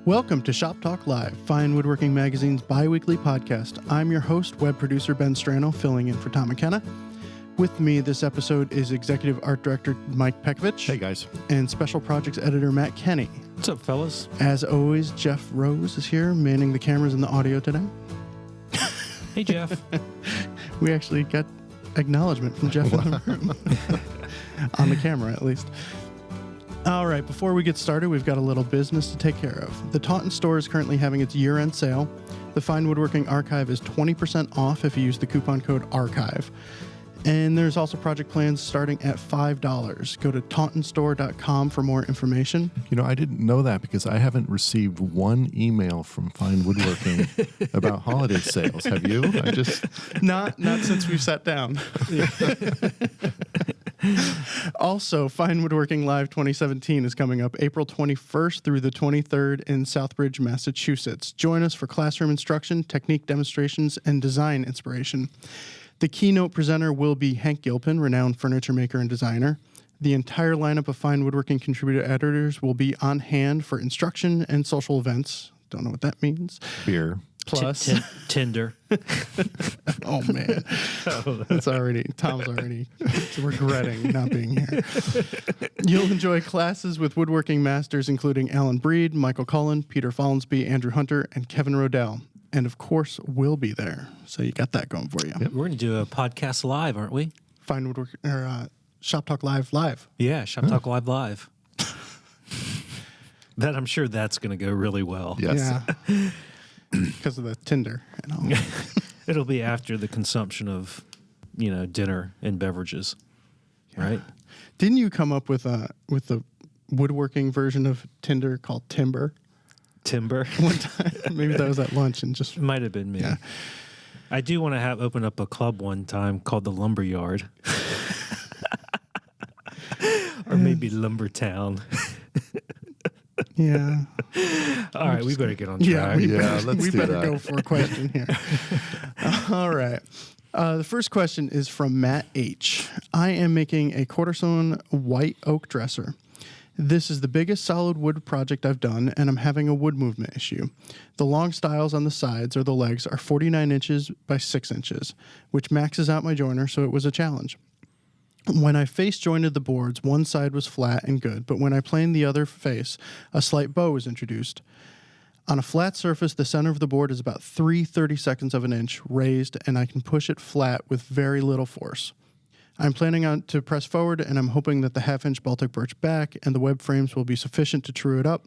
Welcome to Shop Talk Live, Fine Woodworking Magazine's bi-weekly podcast. I'm your host, web producer Ben Strano, filling in for Tom McKenna. With me this episode is Executive Art Director Mike Pekovich. Hey, guys. And Special Projects Editor Matt Kenny. What's up, fellas? As always, Jeff Rose is here, manning the cameras and the audio today. Hey, Jeff. We actually got acknowledgement from Jeff in the room. On the camera, at least. All right, before we get started, we've got a little business to take care of. The Taunton store is currently having its year-end sale. The Fine Woodworking Archive is 20% off if you use the coupon code ARCHIVE. And there's also project plans starting at $5. Go to tauntonstore.com for more information. You know, I didn't know that because I haven't received one email from Fine Woodworking about holiday sales. Have you? Not since we've sat down. Also, Fine Woodworking Live 2017 is coming up April 21st through the 23rd in Southbridge, Massachusetts. Join us for classroom instruction, technique demonstrations, and design inspiration. The keynote presenter will be Hank Gilpin, renowned furniture maker and designer. The entire lineup of Fine Woodworking contributor editors will be on hand for instruction and social events. Don't know what that means. Beer. Plus Tinder. Oh, man. Tom's already regretting not being here. You'll enjoy classes with woodworking masters, including Alan Breed, Michael Cullen, Peter Follansby, Andrew Hunter, and Kevin Rodell. And of course, we'll be there. So you got that going for you. Yep. We're going to do a podcast live, aren't we? Fine Woodworking, or Shop Talk Live. Yeah, Shop Talk Live. That I'm sure that's going to go really well. Yes. Yeah. Because of the Tinder and all. It'll be after the consumption of, dinner and beverages, right? Didn't you come up with the woodworking version of Tinder called Timber? Timber. One time, maybe that was at lunch and just It might have been me. Yeah. I do want to open up a club one time called the Lumberyard, or maybe Lumbertown. Yeah. All right, we better get on track. We let's do better that. go for a question here. All right. The first question is from Matt H. I am making a quarter-sawn white oak dresser. This is the biggest solid wood project I've done, and I'm having a wood movement issue. The long stiles on the sides or the legs are 49 inches by 6 inches, which maxes out my joiner, so it was a challenge. When I face jointed the boards, one side was flat and good, but when I planed the other face, a slight bow was introduced. On a flat surface, the center of the board is about 3/32 of an inch raised, and I can push it flat with very little force. I'm planning on to press forward, and I'm hoping that the half-inch Baltic birch back and the web frames will be sufficient to true it up.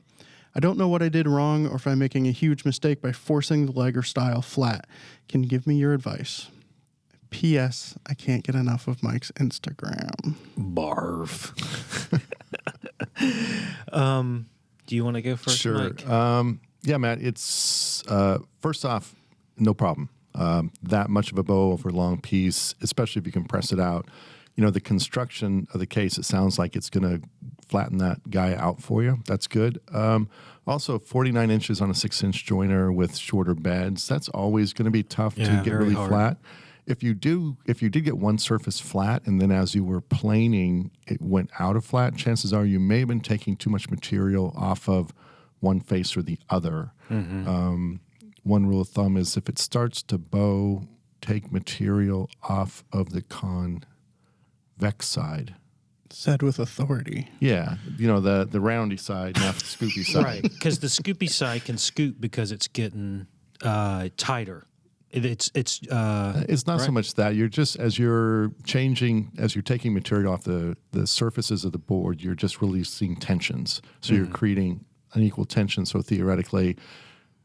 I don't know what I did wrong or if I'm making a huge mistake by forcing the leg or stile flat. Can you give me your advice? P.S. I can't get enough of Mike's Instagram. Barf. Do you want to go first, Sure. Mike? Yeah, Matt, it's, first off, no problem. That much of a bow over a long piece, especially if you can press it out. The construction of the case, it sounds like it's going to flatten that guy out for you. That's good. Also, 49 inches on a 6-inch joiner with shorter beds, that's always going to be tough to get really hard. flat. If you did get one surface flat and then as you were planing, it went out of flat, chances are you may have been taking too much material off of one face or the other. Mm-hmm. One rule of thumb is if it starts to bow, take material off of the convex side. Said with authority. Yeah, the roundy side, not the scoopy side. Right, because the scoopy side can scoop because it's getting tighter. It's not so much that you're just as you're taking material off the surfaces of the board, you're just releasing tensions. So you're creating unequal tension. So theoretically,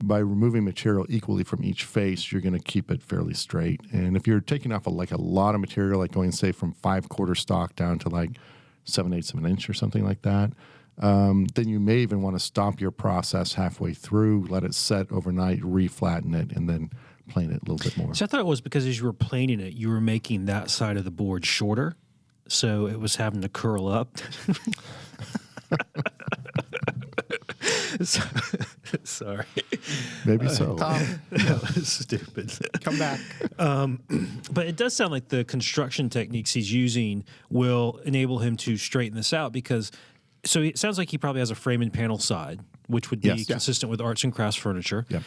by removing material equally from each face, you're going to keep it fairly straight. And if you're taking off a lot of material, like going say from 5/4 stock down to like 7/8 of an inch or something like that, then you may even want to stop your process halfway through, let it set overnight, reflatten it, and then plane it a little bit more. So I thought it was because as you were planing it, you were making that side of the board shorter, so it was having to curl up. Sorry. Maybe so. Tom, That was stupid. come back. But it does sound like the construction techniques he's using will enable him to straighten this out because, so it sounds like he probably has a frame and panel side, which would be Yes. consistent with arts and crafts furniture. Yeah.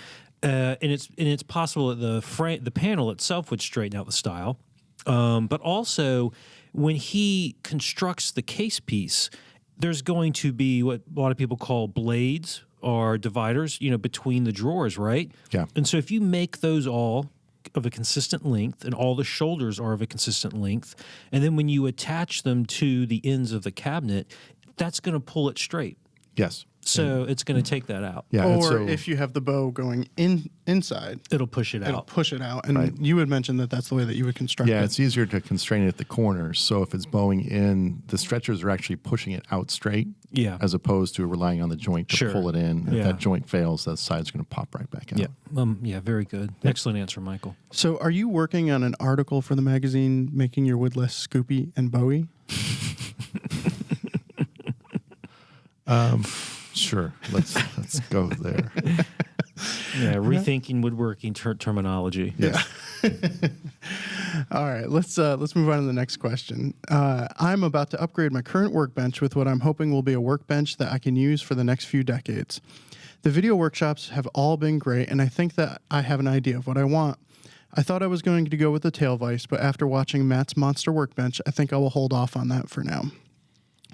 And it's possible that the panel itself would straighten out the style, but also when he constructs the case piece, there's going to be what a lot of people call blades or dividers, between the drawers, right? Yeah. And so if you make those all of a consistent length and all the shoulders are of a consistent length, and then when you attach them to the ends of the cabinet, that's going to pull it straight. Yes. So it's going to take that out. Yeah. and Or so- if you have the bow going inside, It'll push it it'll out. push it out. And Right. you had mentioned that that's the way that you would construct Yeah, it. it's easier to constrain it at the corners. So if it's bowing in, the stretchers are actually pushing it out straight, Yeah. as opposed to relying on the joint to Sure. pull it in. If Yeah. that joint fails, that side's going to pop right back out. Yeah, very good. Excellent answer, Michael. So are you working on an article for the magazine making your wood less scoopy and bowy? Sure, let's go there. Yeah, rethinking woodworking terminology. Yes. All right, let's move on to the next question. I'm about to upgrade my current workbench with what I'm hoping will be a workbench that I can use for the next few decades. The video workshops have all been great, and I think that I have an idea of what I want. I thought I was going to go with the tail vise, but after watching Matt's monster workbench, I think I will hold off on that for now.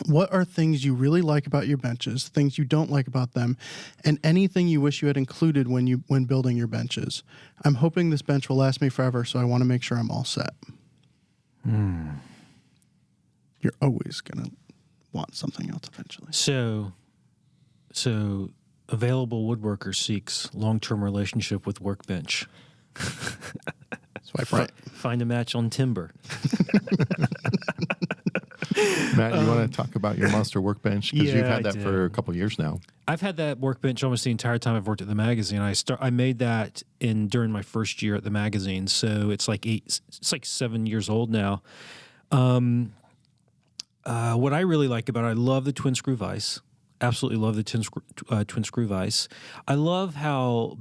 What are things you really like about your benches, things you don't like about them, and anything you wish you had included when building your benches? I'm hoping this bench will last me forever, so I want to make sure I'm all set. You're always going to want something else eventually. So available woodworker seeks long-term relationship with workbench. Swipe right. Find a match on Timber. Matt, you want to talk about your monster workbench? Because you've Yeah, had I that for a did. couple of years now. I've had that workbench almost the entire time I've worked at the magazine. I made that during my first year at the magazine, so it's like 7 years old now. What I really like about it, I love the twin screw vise. Absolutely love the twin screw vise. I love how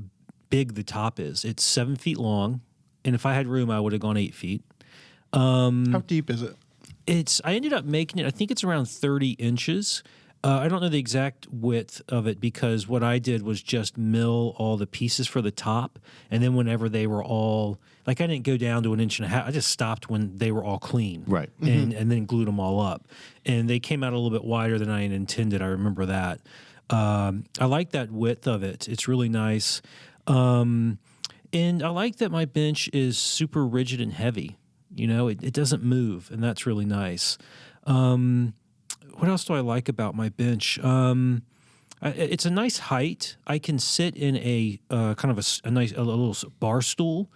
big the top is. It's 7 feet long, and if I had room, I would have gone 8 feet. How deep is it? I ended up making it, I think it's around 30 inches. I don't know the exact width of it because what I did was just mill all the pieces for the top. And then whenever they were all, like I didn't go down to 1.5 inches. I just stopped when they were all clean. Right. And then glued them all up. And they came out a little bit wider than I had intended. I remember that. I like that width of it. It's really nice. And I like that my bench is super rigid and heavy. It doesn't move, and that's really nice. What else do I like about my bench? It's a nice height. I can sit in a kind of a little bar stool,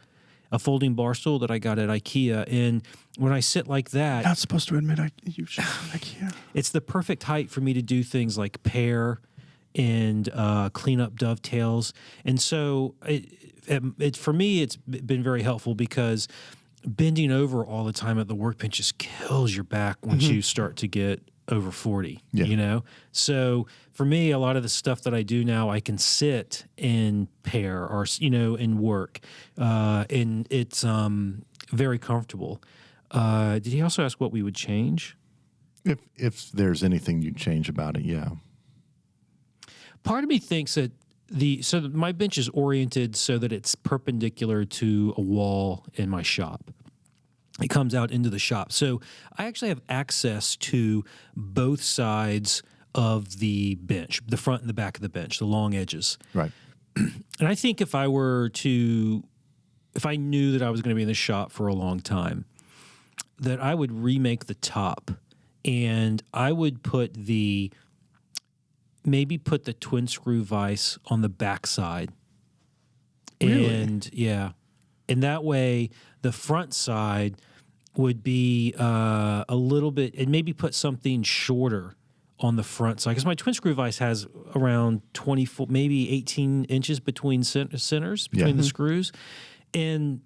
a folding bar stool that I got at IKEA. And when I sit like that, Not supposed to admit you should IKEA. it's the perfect height for me to do things like pair and clean up dovetails. And so for me, it's been very helpful because bending over all the time at the workbench just kills your back once you start to get over 40, So for me, a lot of the stuff that I do now, I can sit and pair or, and work. And it's very comfortable. Did he also ask what we would change? If there's anything you'd change about it, yeah. Part of me thinks that my bench is oriented so that it's perpendicular to a wall in my shop. It comes out into the shop. So I actually have access to both sides of the bench, the front and the back of the bench, the long edges. Right. And I think if I knew that I was going to be in the shop for a long time, that I would remake the top and I would maybe put the twin screw vise on the back side. Really? And that way the front side would be a little bit, and maybe put something shorter on the front side. Because my twin screw vise has around 24, maybe 18 inches between centers, between the screws. And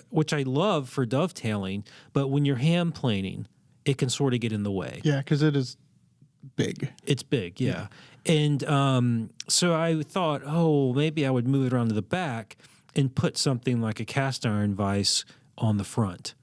which I love for dovetailing, but when you're hand planing, it can sort of get in the way. Yeah, because it is big. It's big, yeah. And so I thought, maybe I would move it around to the back and put something like a cast iron vise on the front.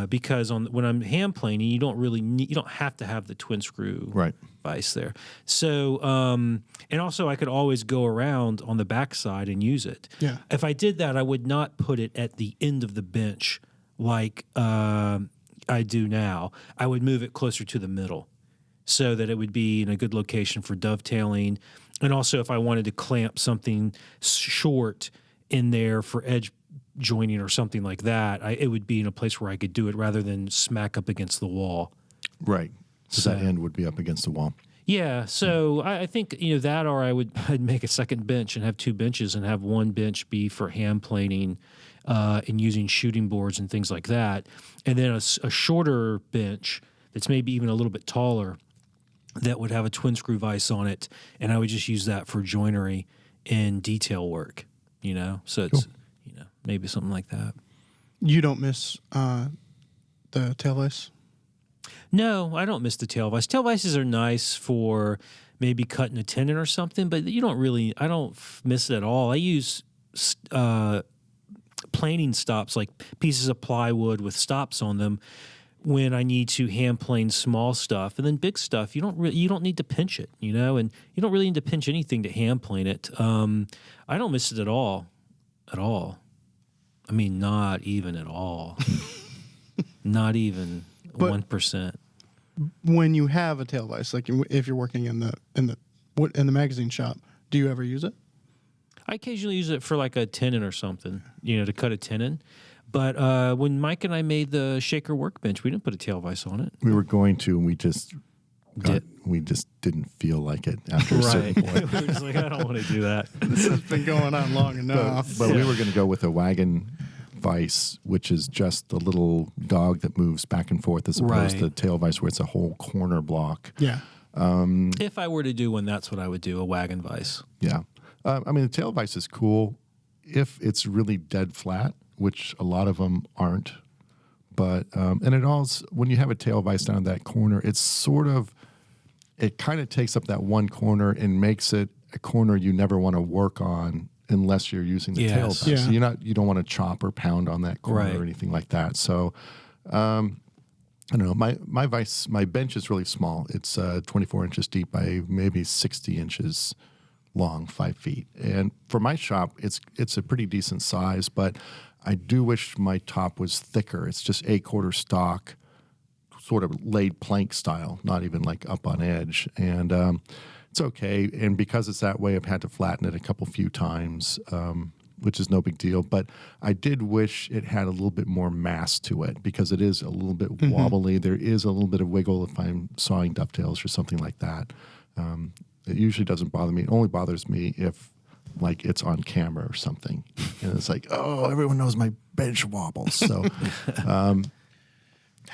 because when I'm hand planing, you don't have to have the twin screw Right. vise there. So and also I could always go around on the backside and use it. Yeah. If I did that, I would not put it at the end of the bench like I do now. I would move it closer to the middle so that it would be in a good location for dovetailing. And also if I wanted to clamp something short in there for edge joining or something like that, it would be in a place where I could do it rather than smack up against the wall. Right. So that end would be up against the wall. Yeah, so I think that, or I'd make a second bench and have two benches and have one bench be for hand planing and using shooting boards and things like that, and then a shorter bench that's maybe even a little bit taller that would have a twin screw vise on it, and I would just use that for joinery and detail work. So it's maybe something like that. You don't miss the tail vise? No, I don't miss the tail vise. Tail vices are nice for maybe cutting a tendon or something, but I don't miss it at all. I use planing stops, like pieces of plywood with stops on them, when I need to hand plane small stuff. And then big stuff, you don't need to pinch it, and you don't really need to pinch anything to hand plane it. I don't miss it at all. I mean, not even at all. Not even 1%. When you have a tail vise, like if you're working in the magazine shop, do you ever use it? I occasionally use it for like a tenon or something, to cut a tenon. But when Mike and I made the shaker workbench, we didn't put a tail vise on it. We were going to, and we just didn't feel like it after a certain point. We were just like, I don't want to do that. This has been going on long enough. But we were going to go with a wagon vise, which is just the little dog that moves back and forth, as opposed to tail vise where it's a whole corner block. Yeah. If I were to do one, that's what I would do, a wagon vise. Yeah. The tail vise is cool if it's really dead flat, which a lot of them aren't. But, and it also, when you have a tail vise down in that corner, it kind of takes up that one corner and makes it a corner you never want to work on unless you're using the tail vise. Yeah. So you don't want to chop or pound on that corner or anything like that. So, I don't know. My vise, my bench is really small. It's 24 inches deep by maybe 60 inches long, 5 feet. And for my shop, it's a pretty decent size, but I do wish my top was thicker. It's just 8/4 stock, sort of laid plank style, not even like up on edge. And it's okay. And because it's that way, I've had to flatten it a few times, which is no big deal. But I did wish it had a little bit more mass to it, because it is a little bit wobbly. There is a little bit of wiggle if I'm sawing dovetails or something like that. It usually doesn't bother me. It only bothers me if like it's on camera or something. And it's like, oh, everyone knows my bench wobbles. So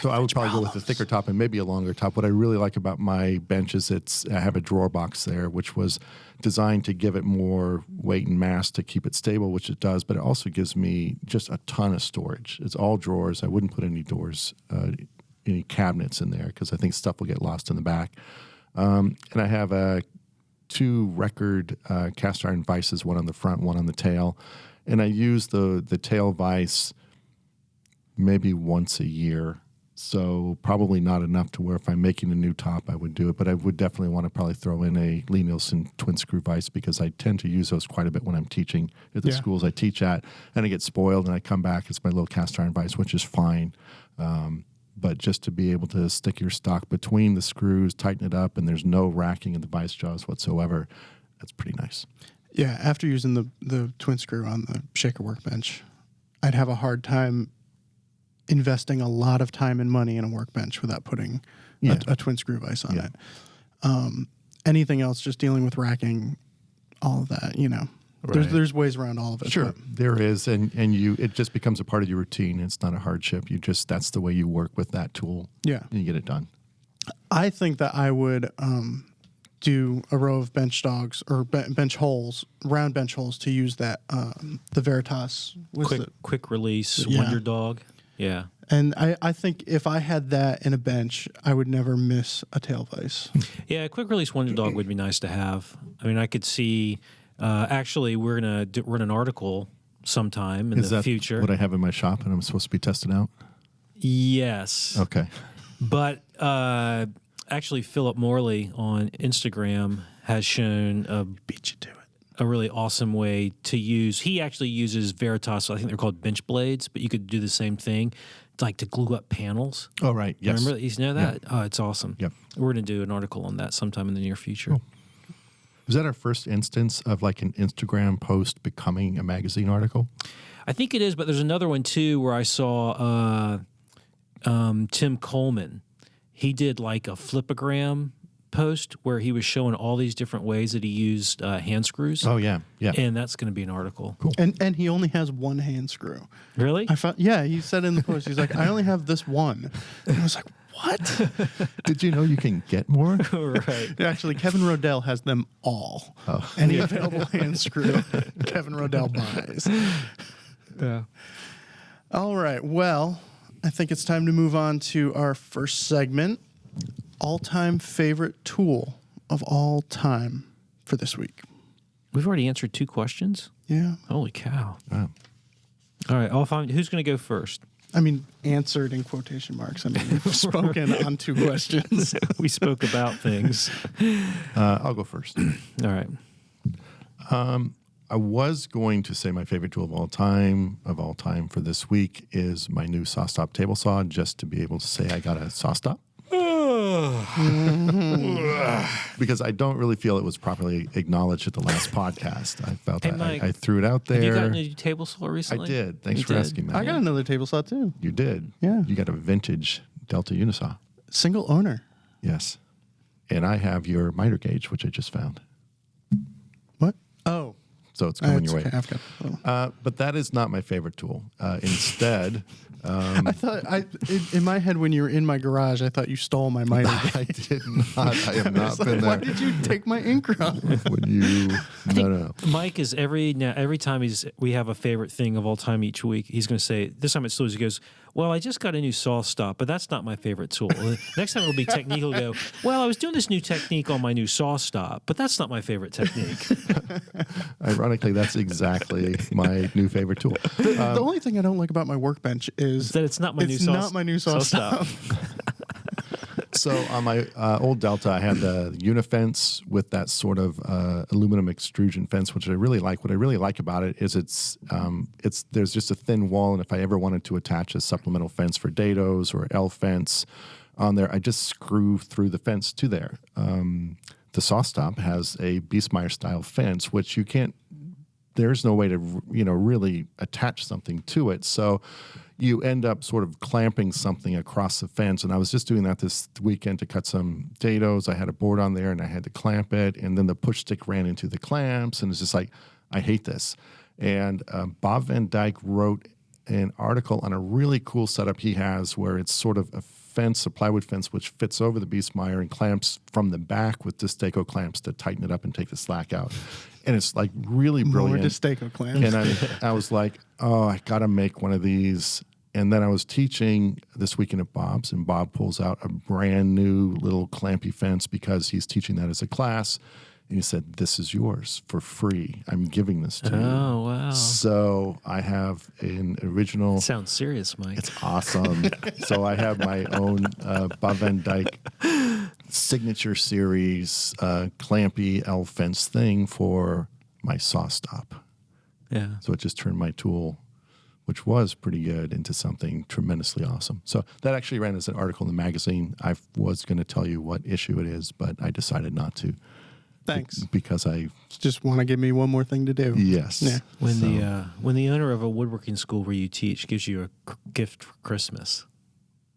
so I would probably go with a thicker top and maybe a longer top. What I really like about my bench is I have a drawer box there, which was designed to give it more weight and mass to keep it stable, which it does, but it also gives me just a ton of storage. It's all drawers. I wouldn't put any doors, any cabinets in there, because I think stuff will get lost in the back. And I have 2 record cast iron vices, one on the front, one on the tail. And I use the tail vise maybe once a year. So probably not enough to where if I'm making a new top, I would do it. But I would definitely want to probably throw in a Lee Nielsen twin screw vise, because I tend to use those quite a bit when I'm teaching at the schools I teach at. And I get spoiled and I come back, it's my little cast iron vise, which is fine. But just to be able to stick your stock between the screws, tighten it up, and there's no racking in the vice jaws whatsoever, that's pretty nice. Yeah, after using the twin screw on the shaker workbench, I'd have a hard time investing a lot of time and money in a workbench without putting a twin screw vise on it. Anything else, just dealing with racking, all of that, There's ways around all of it. Sure, but there is, and it just becomes a part of your routine. It's not a hardship. that's the way you work with that tool. Yeah, and you get it done. I think that I would do a row of bench dogs or bench holes, round bench holes, to use that the Veritas quick release Wonder Dog. Yeah. And I think if I had that in a bench, I would never miss a tail vise. Yeah, a quick release Wonder Dog would be nice to have. I mean, I could see. Actually, we're gonna run an article sometime in the future. What I have in my shop, and I'm supposed to be tested out. Yes. Okay. But actually, Philip Morley on Instagram has shown Beat you to it. a really awesome way to use. He actually uses Veritas. I think they're called bench blades, but you could do the same thing, like to glue up panels. Oh, right. Yes. Remember, you know that? Oh, it's awesome. Yep. We're going to do an article on that sometime in the near future. Cool. Was that our first instance of like an Instagram post becoming a magazine article? I think it is, but there's another one too where I saw Tim Coleman. He did like a flipogram post where he was showing all these different ways that he used hand screws. Oh, yeah. Yeah. And that's going to be an article. Cool. And he only has one hand screw. Really? I found, yeah, he said in the post, he's like, I only have this one. And I was like, what? Did you know you can get more? Right. Actually, Kevin Rodell has them all. Oh. Any available hand screw, Kevin Rodell buys. Yeah. All right. Well, I think it's time to move on to our first segment, all-time favorite tool of all time for this week. We've already answered 2 questions. Yeah. Holy cow. Wow. All right. Who's going to go first? I mean, answered in quotation marks. I mean, we've spoken on 2 questions. We spoke about things. I'll go first. All right. I was going to say my favorite tool of all time for this week is my new SawStop table saw, just to be able to say I got a SawStop. Because I don't really feel it was properly acknowledged at the last podcast. I felt Hey, that Mike, I threw it out there. Have you gotten a new table saw I recently? did. Thanks You for did? asking, man. I got another table saw, too. You did. Yeah. You got a vintage Delta Unisaw. Single owner. Yes. And I have your miter gauge, which I just found. What? Oh. So it's coming your way. Okay. I've got But that is not my favorite tool. Instead, I thought in my head when you were in my garage, I thought you stole my miter. I did not. I have not been Why there. did you take my ink run? When you no. Mike is every time we have a favorite thing of all time each week, he's going to say, this time it's tools, he goes, well, I just got a new SawStop, but that's not my favorite tool. Next time it'll be technique, he'll go, well, I was doing this new technique on my new SawStop, but that's not my favorite technique. Ironically, that's exactly my new favorite tool. The only thing I don't like about my workbench is That it's not my new SawStop. So on my old Delta, I had the Unifence with that sort of aluminum extrusion fence, which I really like. What I really like about it is it's there's just a thin wall, and if I ever wanted to attach a supplemental fence for dados or L fence on there, I just screw through the fence to there. The SawStop has a Biesmeyer style fence, which you can't. There's no way to really attach something to it, so you end up sort of clamping something across the fence. And I was just doing that this weekend to cut some dados. I had a board on there and I had to clamp it, and then the push stick ran into the clamps, and it's just like, I hate this. And Bob Van Dyke wrote an article on a really cool setup he has where it's sort of a fence, a plywood fence, which fits over the Biesmeyer and clamps from the back with Distaco clamps to tighten it up and take the slack out. And it's like really brilliant. More Distaco clamps. And I was like, oh, I got to make one of these. And then I was teaching this weekend at Bob's, and Bob pulls out a brand new little clampy fence because he's teaching that as a class. And he said, this is yours for free. I'm giving this to you. Oh, wow. So I have an original. That sounds serious, Mike. It's awesome. So I have my own Bob Van Dyke signature series clampy L fence thing for my SawStop. Yeah. So it just turned my tool, which was pretty good, into something tremendously awesome. So that actually ran as an article in the magazine. I was going to tell you what issue it is, but I decided not to. Thanks. Because I Just want to give me one more thing to do. yes. Yeah. When the owner of a woodworking school where you teach gives you a gift for Christmas,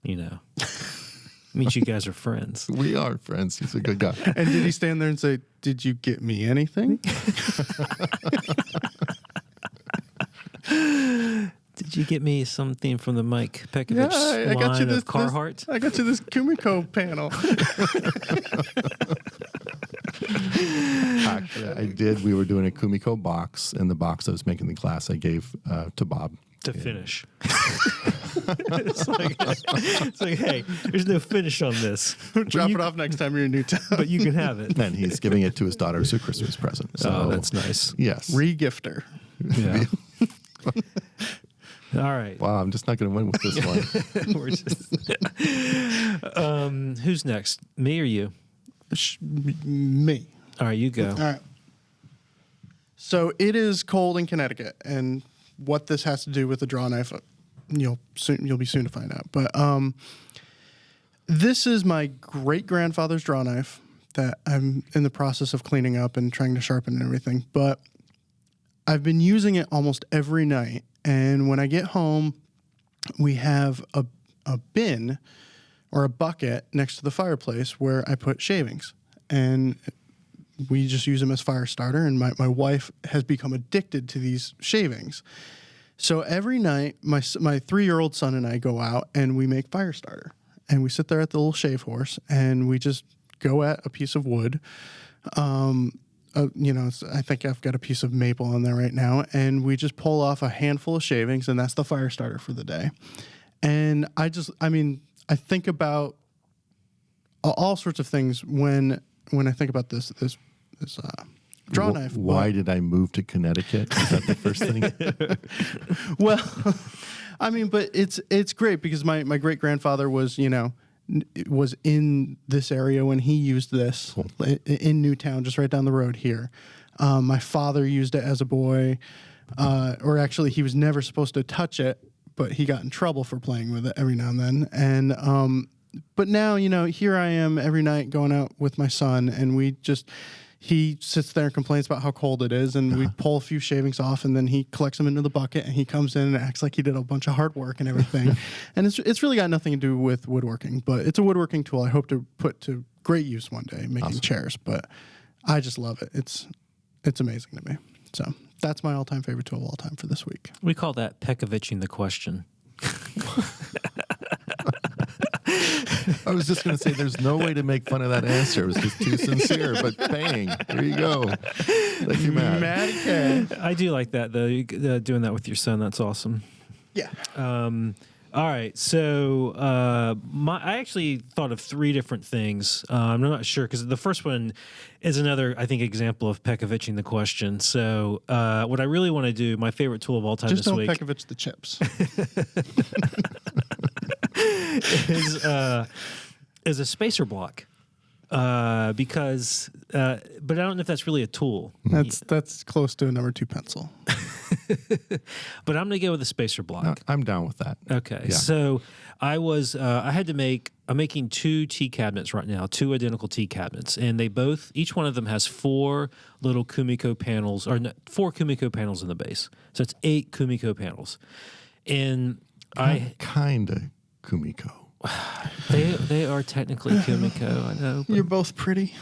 means you guys are friends. We are friends. He's a good guy. And did he stand there and say, did you get me anything? Did you get me something from the Mike Pekovich I got you line of Carhartt? I got you this Kumiko panel. Actually, I did. We were doing a Kumiko box, and the box I was making the class I gave to Bob. To finish. it's like, hey, there's no finish on this. Drop it off next time you're in Newtown. But you can have it. And he's giving it to his daughter as a Christmas present. So Oh, that's nice. yes. Re-gifter. Yeah. All right. Wow, I'm just not going to win with this one. We're just, who's next? Me or you? Me. All right, you go. All right. So it is cold in Connecticut, and what this has to do with the draw knife, you'll be soon to find out. But this is my great grandfather's draw knife that I'm in the process of cleaning up and trying to sharpen and everything. But I've been using it almost every night, and when I get home, we have a bin or a bucket next to the fireplace where I put shavings, and we just use them as fire starter. And my wife has become addicted to these shavings. So every night, my 3-year-old son and I go out and we make fire starter, and we sit there at the little shave horse and we just go at a piece of wood. I think I've got a piece of maple on there right now, and we just pull off a handful of shavings, and that's the fire starter for the day. And I think about all sorts of things when I think about this draw knife. Why did I move to Connecticut? Is that the first thing? Well, but it's great because my great grandfather was in this area when he used this in Newtown, just right down the road here. My father used it as a boy, or actually he was never supposed to touch it, but he got in trouble for playing with it every now and then. And but now, here I am every night going out with my son, and he sits there and complains about how cold it is, and we pull a few shavings off, and then he collects them into the bucket, and he comes in and acts like he did a bunch of hard work and everything. And it's really got nothing to do with woodworking, but it's a woodworking tool I hope to put to great use one day, making chairs. But I just love it. It's amazing to me. So that's my all-time favorite tool of all time for this week. We call that Pekovicing the question. I was just going to say there's no way to make fun of that answer. It was just too sincere, but bang, there you go. Thank you, Matt. Matty K. I do like that, though. Doing that with your son, that's awesome. Yeah. All right, so I actually thought of 3 different things. I'm not sure because the first one is another, I think, example of Pekovicing the question. So what I really want to do, my favorite tool of all time just this week, don't Pekovich the chips. is a spacer block. Because, but I don't know if that's really a tool. That's close to a number 2 pencil. But I'm going to go with a spacer block. No, I'm down with that. Okay, Yeah. so I'm making 2 tea cabinets right now, 2 identical tea cabinets, and each one of them has 4 little Kumiko panels, 4 Kumiko panels in the base. So it's 8 Kumiko panels. And Kind of Kumiko. They are technically Kumiko, I know. You're both pretty.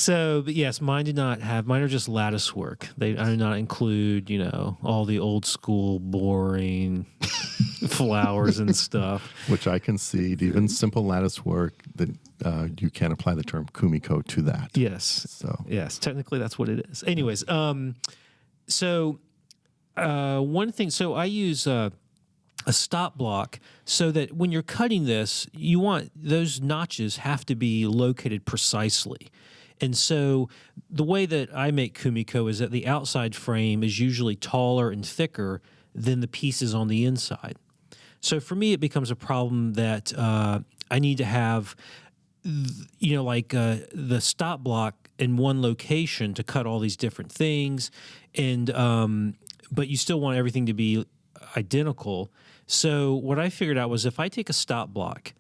But yes, mine are just lattice work. They do not include, all the old school boring flowers and stuff. Which I concede, even simple lattice work, that you can apply the term Kumiko to that. Yes. So yes, technically that's what it is. Anyways, one thing, so I use a stop block so that when you're cutting this, those notches have to be located precisely. And so the way that I make Kumiko is that the outside frame is usually taller and thicker than the pieces on the inside. So for me, it becomes a problem that I need to have, the stop block in one location to cut all these different things, and but you still want everything to be identical. So what I figured out was if I take a stop block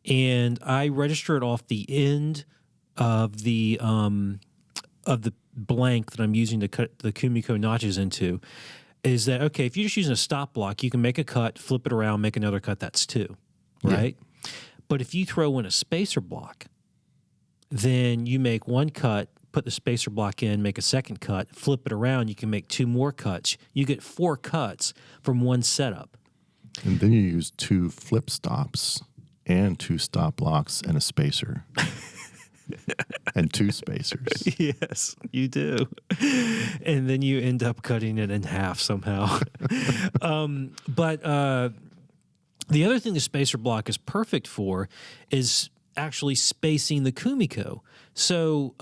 and I register it off the end of the blank that I'm using to cut the Kumiko notches into, is that, okay, if you're just using a stop block, you can make a cut, flip it around, make another cut, that's 2, right? Yeah. But if you throw in a spacer block, then you make 1 cut, put the spacer block in, make a second cut, flip it around, you can make 2 more cuts. You get 4 cuts from 1 setup. And then you use 2 flip stops and 2 stop blocks and a spacer. And 2 spacers. Yes, you do. And then you end up cutting it in half somehow. But the other thing the spacer block is perfect for is actually spacing the Kumiko. So,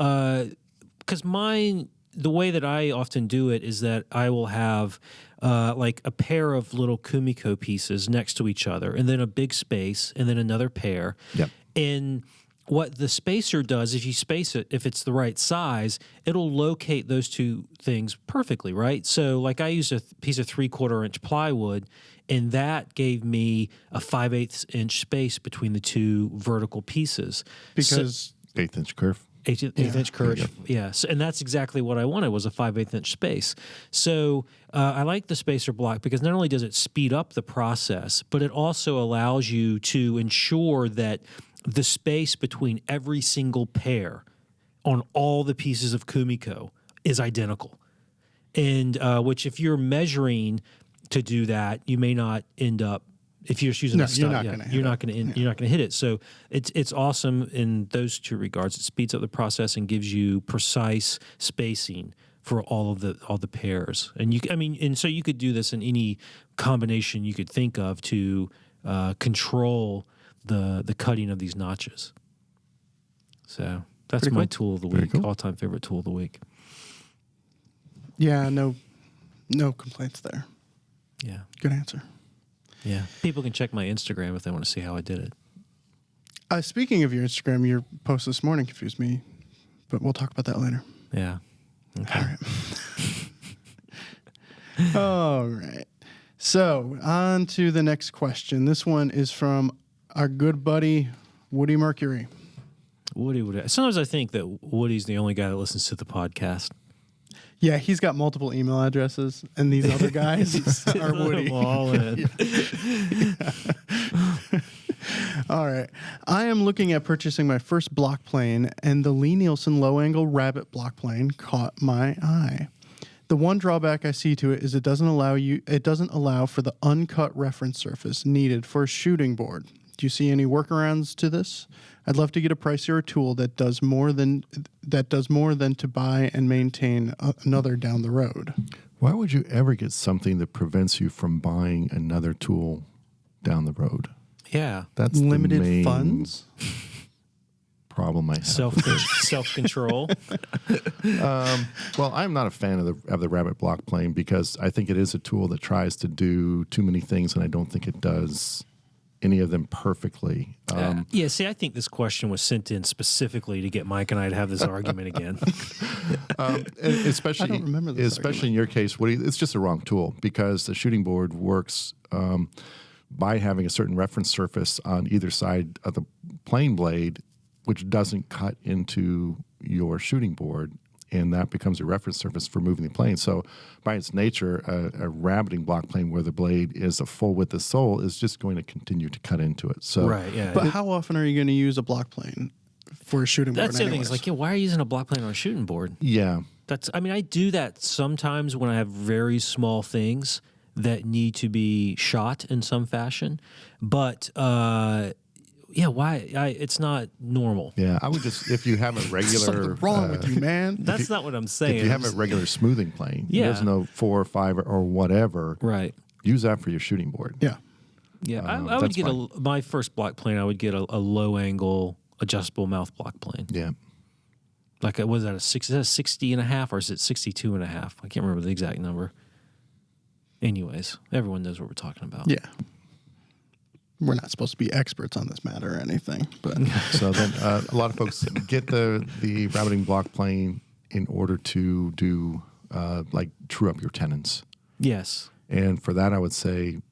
because mine, the way that I often do it is that I will have like a pair of little Kumiko pieces next to each other, and then a big space, and then another pair. Yep. And what the spacer does, if you space it, if it's the right size, it'll locate those two things perfectly, right? So like I used a piece of 3/4 inch plywood, and that gave me a 5/8 inch space between the two vertical pieces. Because 1/8 inch curve. Eighth inch curve, yes, and that's exactly what I wanted, was a 5/8 inch space. So I like the spacer block because not only does it speed up the process, but it also allows you to ensure that the space between every single pair on all the pieces of Kumiko is identical. And which, if you're measuring to do that, you may not end up. If you're just using a stud, you're not going to hit it. So it's awesome in those two regards. It speeds up the process and gives you precise spacing for all the pairs. And so you could do this in any combination you could think of to control the cutting of these notches. So that's Pretty my cool. tool of the Very week, cool. all-time favorite tool of the week. yeah, no complaints there. Yeah. Good answer. Yeah. People can check my Instagram if they want to see how I did it. Speaking of your Instagram, your post this morning confused me, but we'll talk about that later. Yeah. Okay. All right. All right. So on to the next question. This one is from our good buddy Woody Mercury. Woody would. Sometimes I think that Woody's the only guy that listens to the podcast. Yeah, he's got multiple email addresses, and these other guys are Woody. All in. All right. I am looking at purchasing my first block plane, and the Lee Nielsen low-angle rabbit block plane caught my eye. The one drawback I see to it is it doesn't allow for the uncut reference surface needed for a shooting board. Do you see any workarounds to this? I'd love to get a pricier tool that does more than to buy and maintain another down the road. Why would you ever get something that prevents you from buying another tool down the road? Yeah. That's Limited the main funds? problem I have. Self-control. Well, I'm not a fan of the rabbit block plane because I think it is a tool that tries to do too many things, and I don't think it does any of them perfectly. Yeah, see, I think this question was sent in specifically to get Mike and I to have this argument again. Especially, I don't remember this especially in your case, Woody, it's just the wrong tool because the shooting board works by having a certain reference surface on either side of the plane blade, which doesn't cut into your shooting board, and that becomes a reference surface for moving the plane. So by its nature, a rabbiting block plane where the blade is a full width of sole is just going to continue to cut into it. So Right, yeah. But how often are you going to use a block plane for a shooting board? That's the other thing. It's anyways? like, why are you using a block plane on a shooting board? yeah, I do that sometimes when I have very small things that need to be shot in some fashion. But yeah, why? It's not normal. yeah. I would just, if you have a regular, Something wrong with you, man. That's not what I'm saying. if you have a regular smoothing plane, Yeah. there's no 4 or 5 or whatever. Right. Use that for your shooting board. Yeah. Yeah, I would that's get fine. my first block plane. I would get a low angle adjustable mouth block plane. Yeah. Like, was that a 60 and a half or is it 62 and a half? I can't remember the exact number. Anyways, everyone knows what we're talking about. Yeah. We're not supposed to be experts on this matter or anything, but So then a lot of folks get the rabbiting block plane in order to do like true up your tenons. Yes. And for that, I would say,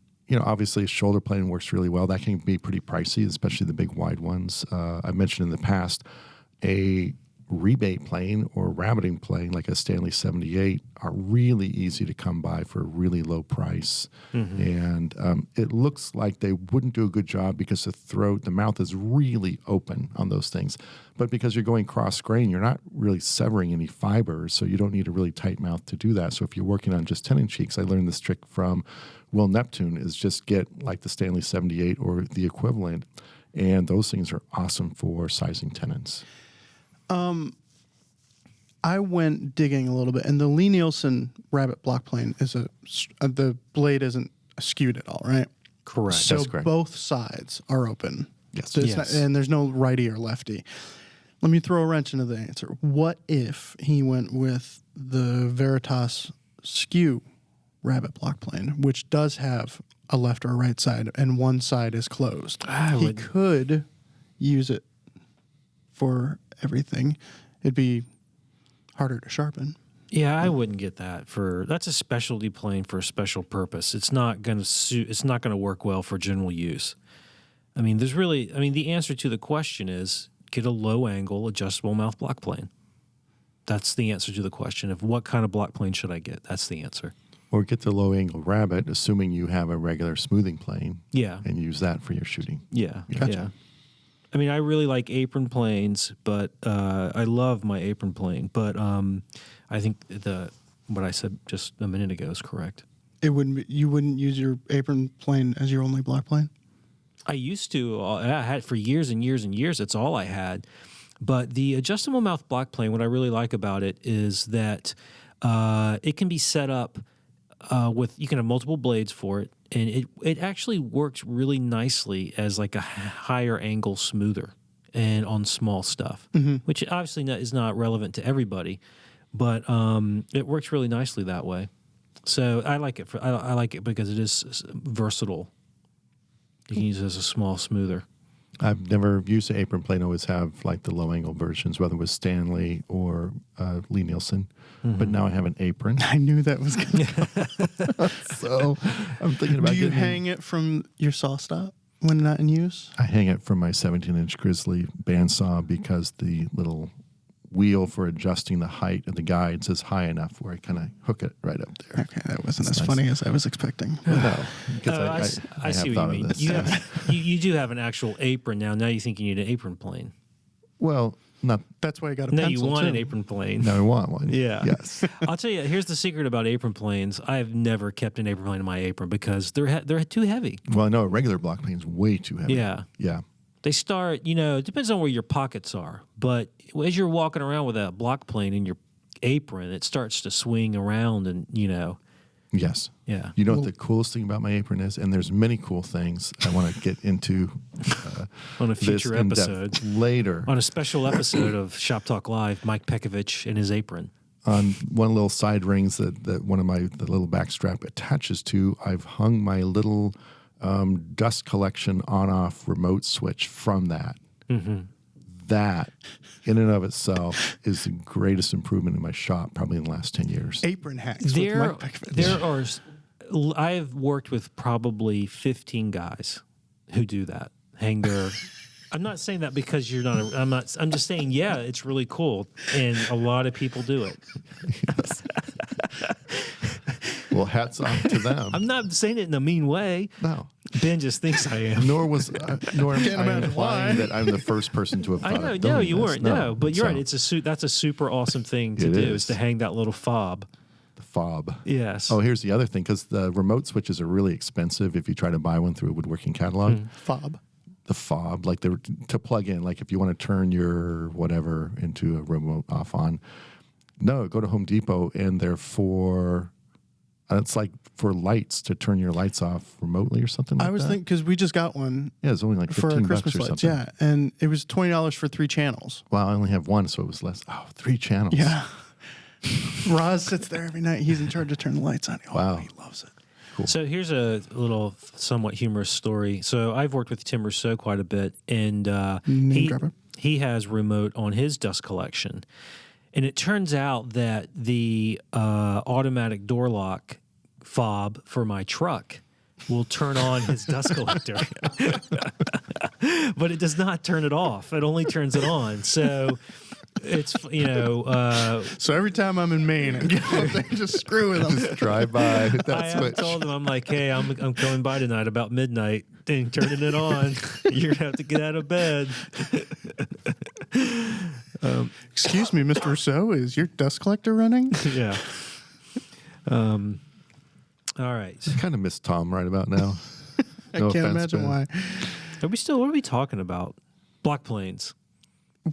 obviously a shoulder plane works really well. That can be pretty pricey, especially the big wide ones. I've mentioned in the past, a rebate plane or rabbiting plane like a Stanley 78 are really easy to come by for a really low price. And it looks like they wouldn't do a good job because the mouth is really open on those things. But because you're going cross grain, you're not really severing any fibers, so you don't need a really tight mouth to do that. So if you're working on just tenon cheeks, I learned this trick from Will Neptune, is just get like the Stanley 78 or the equivalent, and those things are awesome for sizing tenons. I went digging a little bit, and the Lee Nielsen rabbit block plane is the blade isn't skewed at all, right? Correct. So That's correct. both sides are open. Yes. So it's Yes. and there's no righty or lefty. let me throw a wrench into the answer. What if he went with the Veritas skew rabbit block plane, which does have a left or a right side, and one side is closed? He could use it for everything. It'd be harder to sharpen. Yeah, I wouldn't get that that's a specialty plane for a special purpose. It's not going to it's not going to work well for general use. I mean, the answer to the question is get a low angle adjustable mouth block plane. That's the answer to the question of what kind of block plane should I get? That's the answer. Or get the low angle rabbit, assuming you have a regular smoothing plane. Yeah. And use that for your shooting. Yeah. Gotcha. Yeah. I mean, I really like apron planes, but I love my apron plane. But I think what I said just a minute ago is correct. You wouldn't use your apron plane as your only block plane? I used to. I had for years and years and years. That's all I had. But the adjustable mouth block plane, what I really like about it is that it can be set up with, you can have multiple blades for it, and it actually works really nicely as like a higher angle smoother and on small stuff, which obviously is not relevant to everybody, but it works really nicely that way. So I like it. I like it because it is versatile. You can use it as a small smoother. I've never used an apron plane. I always have like the low angle versions, whether it was Stanley or Lee Nielsen. But now I have an apron. I knew that was going to come. So I'm thinking about Do you hang it from your saw stop when not in use? I hang it from my 17-inch Grizzly bandsaw because the little wheel for adjusting the height of the guides is high enough where I kind of hook it right up there. Okay, that wasn't as funny as I was expecting. No, because I see what you mean. You do have an actual apron now. Now you think you need an apron plane. Well, not. That's why I got a No, pencil, you want too. an apron plane. No, I want one. Yeah. Yes. I'll tell you, here's the secret about apron planes. I've never kept an apron plane in my apron because they're too heavy. Well, I know a regular block plane is way too heavy. Yeah. Yeah. They start, it depends on where your pockets are. But as you're walking around with that block plane in your apron, it starts to swing around and, Yes. Yeah. You know what the coolest thing about my apron is? And there's many cool things I want to get into on a this future in depth episode. later. On a special episode of Shop Talk Live, Mike Pekovich and his apron. On one little side rings that one of the little back strap attaches to, I've hung my little dust collection on-off remote switch from that. Mm-hmm. That, in and of itself, is the greatest improvement in my shop probably in the last 10 years. Apron hacks with Mike Pekovich. I've worked with probably 15 guys who do that. Hang their... I'm not saying that because you're not. I'm just saying, yeah, it's really cool, and a lot of people do it. Yes. Well, hats off to them. I'm not saying it in a mean way. No. Ben just thinks I am. Nor am I implying that I'm the first person to have thought I know. of doing No, you this. weren't. No, but you're right. That's a super awesome thing to do is to hang that little fob. The fob. Yes. Oh, here's the other thing, because the remote switches are really expensive if you try to buy one through a woodworking catalog. Fob. The fob, like to plug in, like if you want to turn your whatever into a remote off on. No, go to Home Depot and they're it's like for lights to turn your lights off remotely or something like that. I was thinking, because we just got one. Yeah, it's only like $15 for our Christmas or lights. something. Yeah, and it was $20 for 3 channels. Well, I only have one, so it was less. Oh, 3 channels. Yeah. Roz sits there every night. He's in charge of turning the lights on. Oh, Wow. He loves it. Cool. So here's a little somewhat humorous story. So I've worked with Tim Rousseau quite a bit, and he has remote on his dust collection. And it turns out that the automatic door lock fob for my truck will turn on his dust collector. But it does not turn it off. It only turns it on. So it's, so every time I'm in Maine, I get out there and just screw with them. Just drive by. I have told him, I'm like, hey, I'm coming by tonight about midnight and turning it on. You're going to have to get out of bed. Excuse me, Mr. Rousseau, is your dust collector running? Yeah. All right. I kind of miss Tom right about now. I can't imagine why. What are we talking about? Block planes.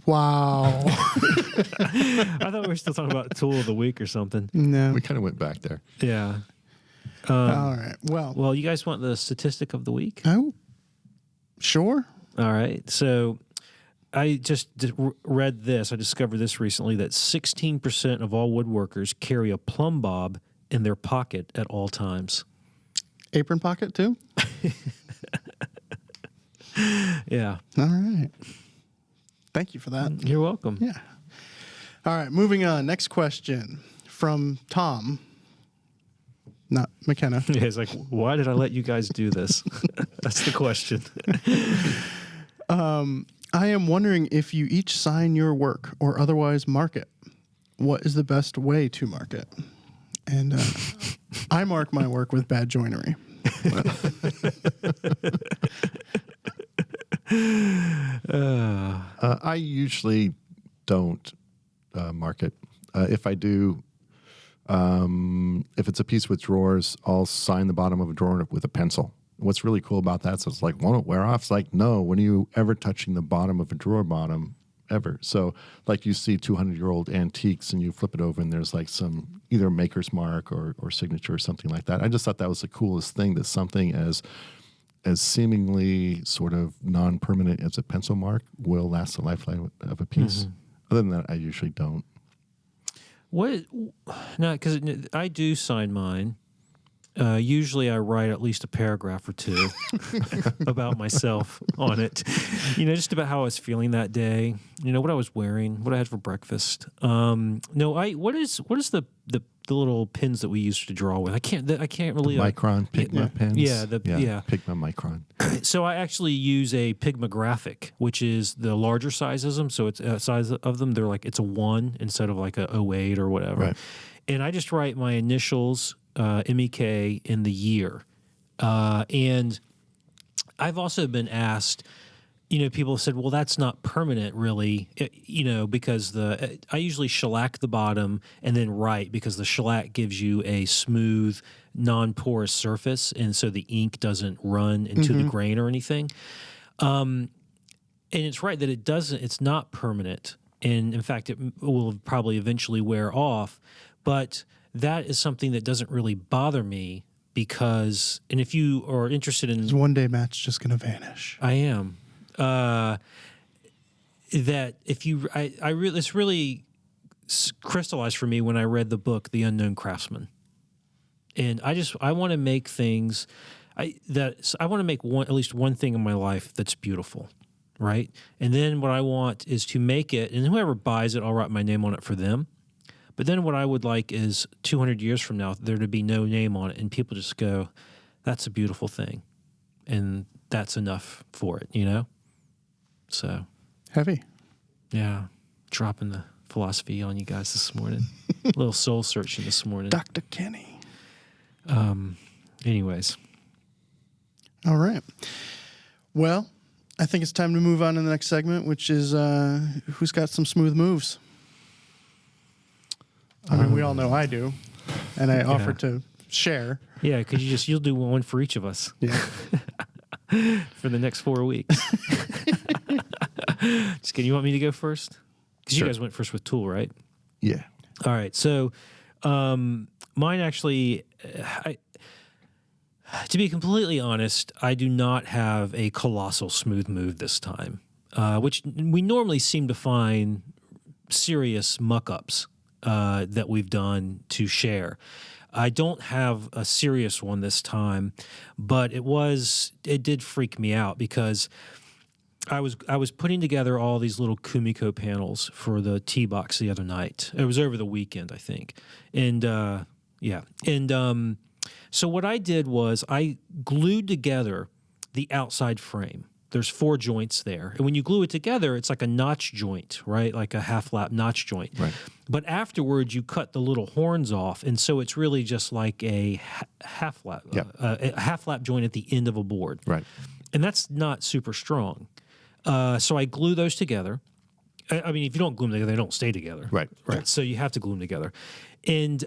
Wow. I thought we were still talking about tool of the week or something. No. We kind of went back there. Yeah. All right. Well, you guys want the statistic of the week? Oh, sure. All right. So read this. I discovered this recently that 16% of all woodworkers carry a plumb bob in their pocket at all times. Apron pocket too? Yeah. All right. Thank you for that. You're welcome. Yeah. All right, moving on. Next question from Tom, not McKenna. Yeah, it's like, why did I let you guys do this? That's the question. I am wondering if you each sign your work or otherwise mark it. What is the best way to mark it? And I mark my work with bad joinery. I usually don't mark it. If I do, if it's a piece with drawers, I'll sign the bottom of a drawer with a pencil. What's really cool about that is it's like, won't it wear off? It's like, no, when are you ever touching the bottom of a drawer bottom ever? So like you see 200-year-old antiques and you flip it over and there's like some either maker's mark or signature or something like that. I just thought that was the coolest thing, that something as seemingly sort of non-permanent as a pencil mark will last the lifetime of a piece. Other than that, I usually don't. What? No, because I do sign mine. Usually I write at least a paragraph or two about myself on it. Just about how I was feeling that day. What I was wearing, what I had for breakfast. What is the little pins that we used to draw with? I can't really Micron Pigma pens. Yeah, Pigma Micron. So I actually use a Pigma Graphic, which is the larger sizes them. So it's size of them. They're like, it's a 1 instead of like a 08 or whatever. Right. And I just write my initials, MEK, in the year. And I've also been asked, people have said, well, that's not permanent really, because I usually shellac the bottom and then write, because the shellac gives you a smooth, non-porous surface, and so the ink doesn't run into the grain or anything. And it's right that it's not permanent. And in fact, it will probably eventually wear off. But that is something that doesn't really bother me because, and if you are interested in... One day Matt's just going to vanish. I am. That if you... it's really crystallized for me when I read the book, The Unknown Craftsman. And I want to make things... I want to make at least one thing in my life that's beautiful, right? And then what I want is to make it, and whoever buys it, I'll write my name on it for them. But then what I would like is 200 years from now, there to be no name on it, and people just go, that's a beautiful thing. And that's enough for it, So. Heavy. Yeah. Dropping the philosophy on you guys this morning. A little soul searching this morning. Dr. Kenny. Anyways. All right. Well, I think it's time to move on to the next segment, which is who's got some smooth moves? I mean, we all know I do, and I offer to share. Yeah, because you'll do one for each of us. Yeah. For the next 4 weeks. Just kidding. You want me to go first? Because Sure. You guys went first with Tool, right? Yeah. All right. So mine actually, to be completely honest, I do not have a colossal smooth move this time, which we normally seem to find serious muck-ups that we've done to share. I don't have a serious one this time, but it did freak me out because I was putting together all these little Kumiko panels for the tea box the other night. It was over the weekend, I think. And so what I did was I glued together the outside frame. There's 4 joints there. And when you glue it together, it's like a notch joint, right? Like a half-lap notch joint. Right. But afterwards, you cut the little horns off, and so it's really just like a half-lap, a half-lap joint at the end of a board. Right. And that's not super strong. So I glue those together. I mean, if you don't glue them together, they don't stay together. Right. So you have to glue them together. And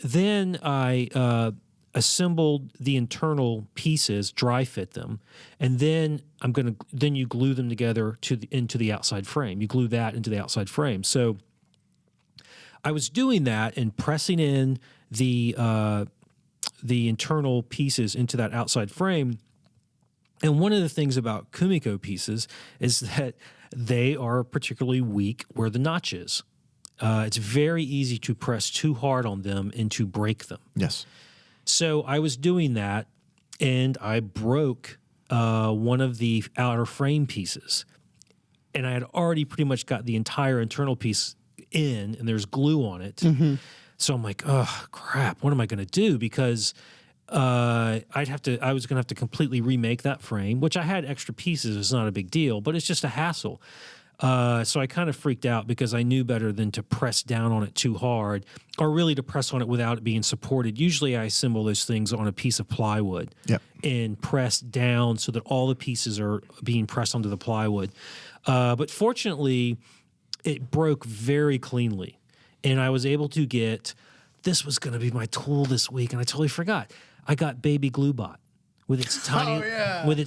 then I assembled the internal pieces, dry fit them, and then you glue them together into the outside frame. You glue that into the outside frame. So I was doing that and pressing in the internal pieces into that outside frame. And one of the things about Kumiko pieces is that they are particularly weak where the notch is. It's very easy to press too hard on them and to break them. Yes. So I was doing that, and I broke one of the outer frame pieces. And I had already pretty much got the entire internal piece in, and there's glue on it. Mm-hmm. So I'm like, oh, crap, what am I going to do? Because I was going to have to completely remake that frame, which I had extra pieces. It's not a big deal, but it's just a hassle. So I kind of freaked out because I knew better than to press down on it too hard, or really to press on it without it being supported. Usually I assemble those things on a piece of plywood and press down so that all the pieces are being pressed onto the plywood. But fortunately, it broke very cleanly, and I was able to get, this was going to be my tool this week, and I totally forgot. I got Baby Glue Bot with its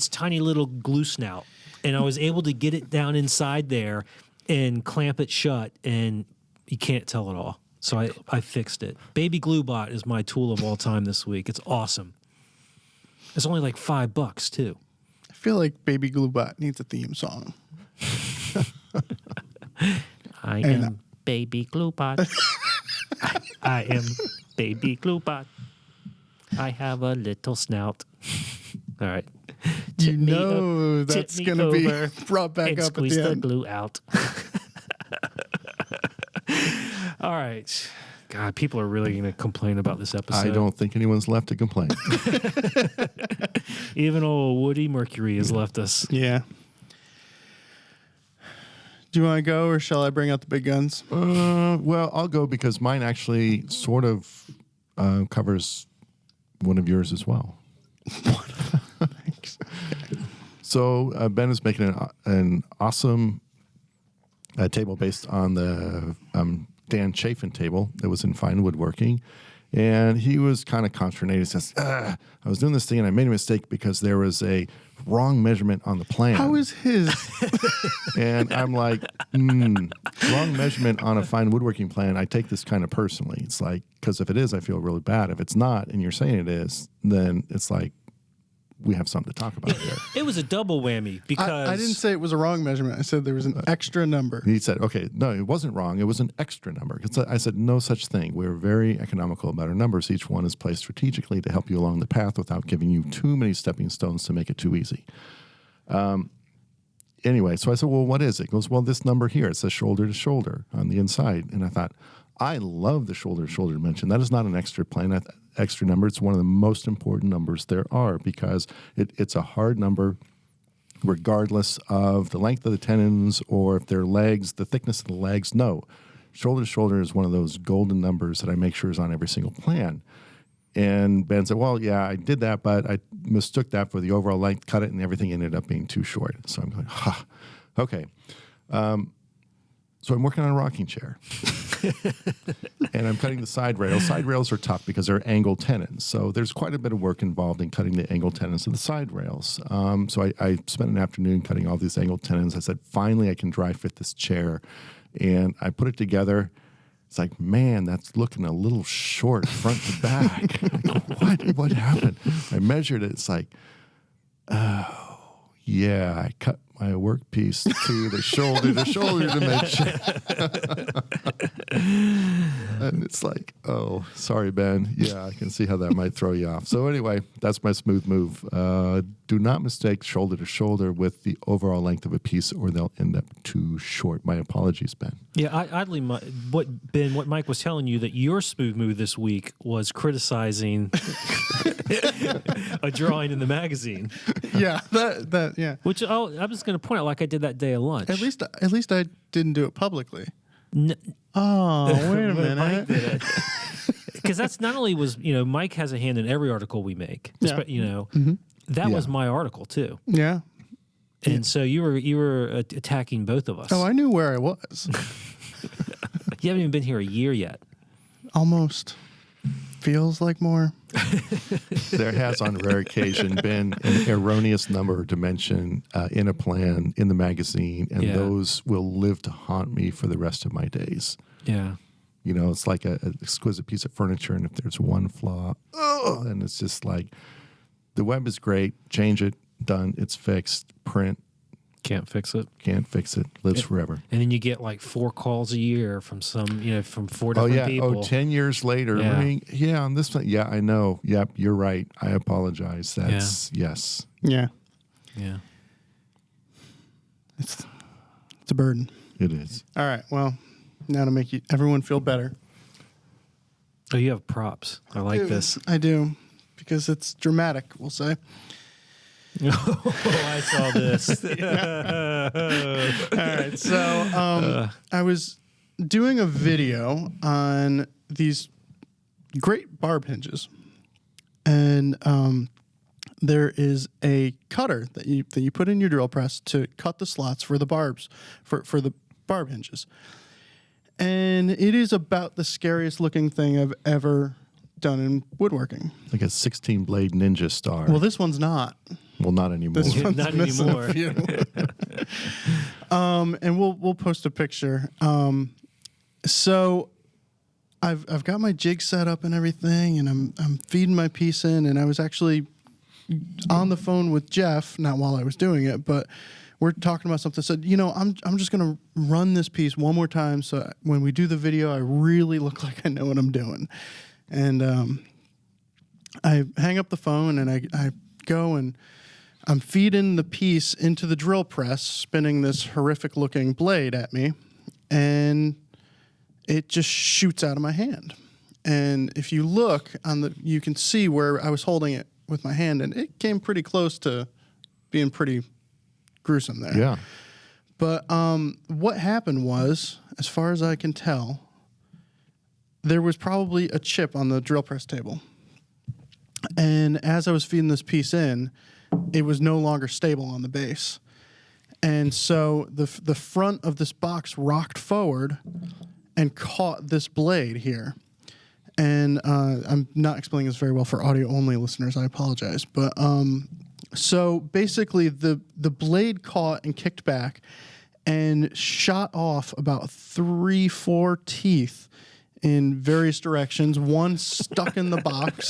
tiny little glue snout. And I was able to get it down inside there and clamp it shut, and you can't tell at all. So I fixed it. Baby Glue Bot is my tool of all time this week. It's awesome. It's only like $5 too. I feel like Baby Glue Bot needs a theme song. I am Baby Glue Bot. I am Baby Glue Bot. I have a little snout. All right. You know that's going to be brought back and up squeeze at the the end. glue out. All right. God, people are really going to complain about this episode. I don't think anyone's left to complain. Even old Woody Mercury has left us. Yeah. Do you want to go, or shall I bring out the big guns? Well, I'll go because mine actually sort of covers one of yours as well. Thanks. So Ben is making an awesome table based on the Dan Chafin table that was in fine woodworking. And he was kind of consternated. He says, I was doing this thing and I made a mistake because there was a wrong measurement on the plan. How is his? And I'm like, wrong measurement on a fine woodworking plan. I take this kind of personally. It's like, because if it is, I feel really bad. If it's not, and you're saying it is, then it's like, we have something to talk about here. It was a double whammy because I didn't say it was a wrong measurement. I said there was an extra number. He said, okay, no, it wasn't wrong. It was an extra number. I said, no such thing. We're very economical about our numbers. Each one is placed strategically to help you along the path without giving you too many stepping stones to make it too easy. Anyway, so I said, well, what is it? He goes, well, this number here, it says shoulder to shoulder on the inside. And I thought, I love the shoulder to shoulder dimension. That is not an extra plan, extra number. It's one of the most important numbers there are because it's a hard number regardless of the length of the tendons or if they're legs, the thickness of the legs. No, shoulder to shoulder is one of those golden numbers that I make sure is on every single plan. And Ben said, well, yeah, I did that, but I mistook that for the overall length, cut it, and everything ended up being too short. So I'm going, okay. So I'm working on a rocking chair. And I'm cutting the side rails. Side rails are tough because they're angled tenons. So there's quite a bit of work involved in cutting the angled tenons of the side rails. So I spent an afternoon cutting all these angled tenons. I said, finally, I can dry fit this chair. And I put it together. It's like, man, that's looking a little short front to back. I go, what happened? I measured it. It's like, oh, yeah, I cut my workpiece to the shoulder dimension. And it's like, oh, sorry, Ben. Yeah, I can see how that might throw you off. So anyway, that's my smooth move. Do not mistake shoulder to shoulder with the overall length of a piece or they'll end up too short. My apologies, Ben. Yeah, oddly, what Mike was telling you that your smooth move this week was criticizing a drawing in the magazine. Yeah, that yeah. Which I was going to point out, like I did that day at lunch. At least I didn't do it publicly. Oh, wait a minute. Mike did it. Because that's not only was, Mike has a hand in every article we make. Yeah. That was my article too. Yeah. And so you were attacking both of us. Oh, I knew where I was. You haven't even been here a year yet. Almost. Feels like more. There has on rare occasion been an erroneous number or dimension in a plan in the magazine, and those will live to haunt me for the rest of my days. Yeah. It's like an exquisite piece of furniture, and if there's one flaw, and it's just like, the web is great, change it, done, it's fixed, print, Can't fix it. Can't fix it. Lives forever. And then you get like 4 calls a year from from 4 Oh, different yeah. people. 10 years later. Yeah. On this one. Yeah, I know. Yep, you're right. I apologize. That's, yes. Yeah. Yeah. It's a burden. It is. All right. Well, now to make everyone feel better. Oh, you have props. I like this. I do, because it's dramatic, we'll say. Oh, I saw this. All right. So I was doing a video on these great barb hinges. And there is a cutter that you put in your drill press to cut the slots for the barbs, for the barb hinges. And it is about the scariest looking thing I've ever done in woodworking. Like a 16-blade ninja star. Well, this one's not. Well, not anymore. This one's Not missing anymore. a few. And we'll post a picture. So I've got my jig set up and everything, and I'm feeding my piece in, and I was actually on the phone with Jeff, not while I was doing it, but we're talking about something. Said, I'm just gonna run this piece one more time, so when we do the video, I really look like I know what I'm doing. And I hang up the phone and I go and I'm feeding the piece into the drill press, spinning this horrific looking blade at me, and it just shoots out of my hand. And if you look you can see where I was holding it with my hand, and it came pretty close to being pretty gruesome there. Yeah. But what happened was, as far as I can tell, there was probably a chip on the drill press table. And as I was feeding this piece in, it was no longer stable on the base. And so the front of this box rocked forward and caught this blade here. And I'm not explaining this very well for audio-only listeners. I apologize. But so basically the blade caught and kicked back and shot off about 3-4 teeth in various directions. One stuck in the box.